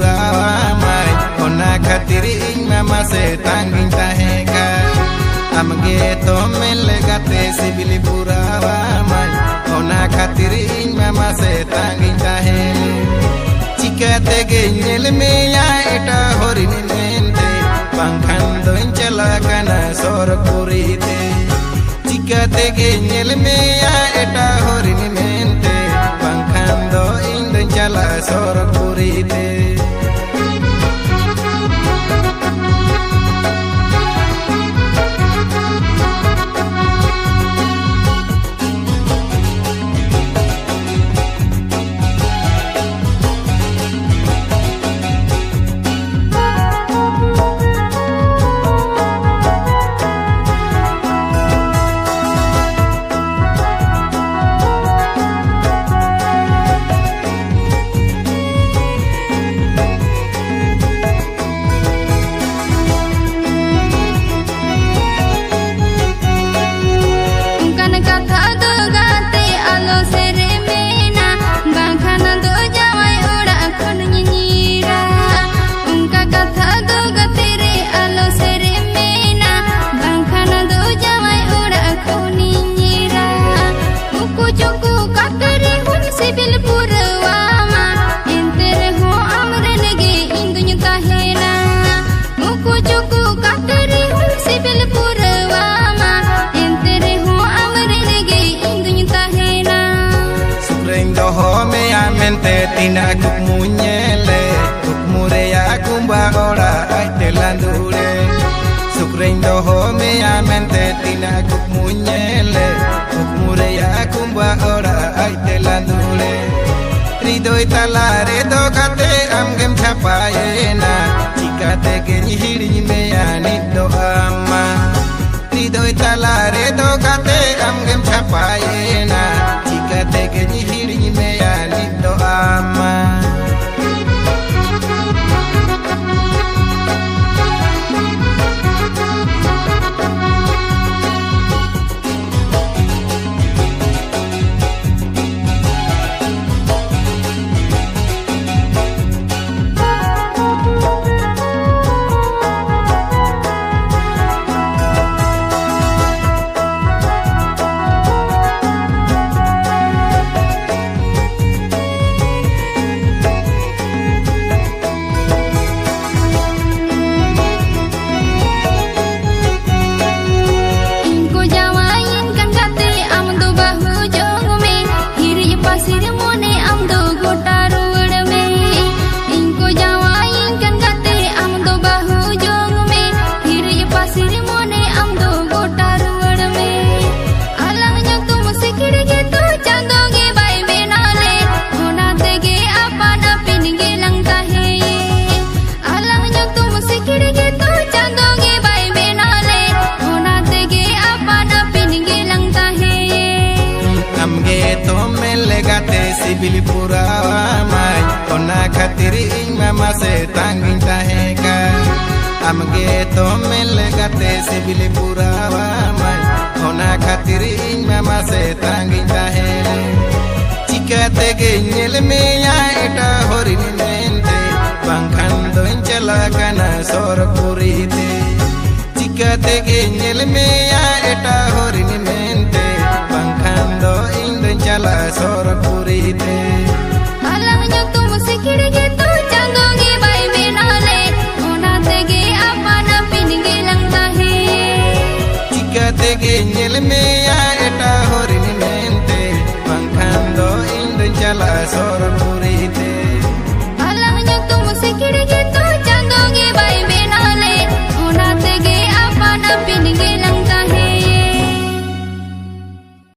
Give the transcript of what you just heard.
purawa mai ona khatir ing mama se tanging taheka amge to mele gate sibili purawa mai ona khatir ing mama se tanging tahe chikate ge nyel me ya eta horini mente bangkhan doin chala kana sor kurite chikate ge nyel me ya eta horini mente bangkhan doin chala sor kurite mente tina kuk munyele kuk mureya kumba ora aite landure sukrein doho me amente tina kuk munyele kuk mureya kumba ora aite landure ridoi talare do kate amgem chapayena chikate ge hiri me ani do amma ridoi talare do kate amgem chapayena chikate ge hiri me ani do amma sibili purawa mai ona khatir ing mama se tanging taheka amge to mele gate sibili purawa mai ona khatir ing mama se tanging tahe chikate ge nyel me ya eta horini mente bangkhan doin chala kana sor kurite chikate ge nyel me ya eta horini mente bangkhan doin chala sor kurite alang nyok tu musikir gitu canggonggi bai benale ona tege apa na pingi lang tahe chikate ge nyel me ya eta horini mente bangkhan doin chala sor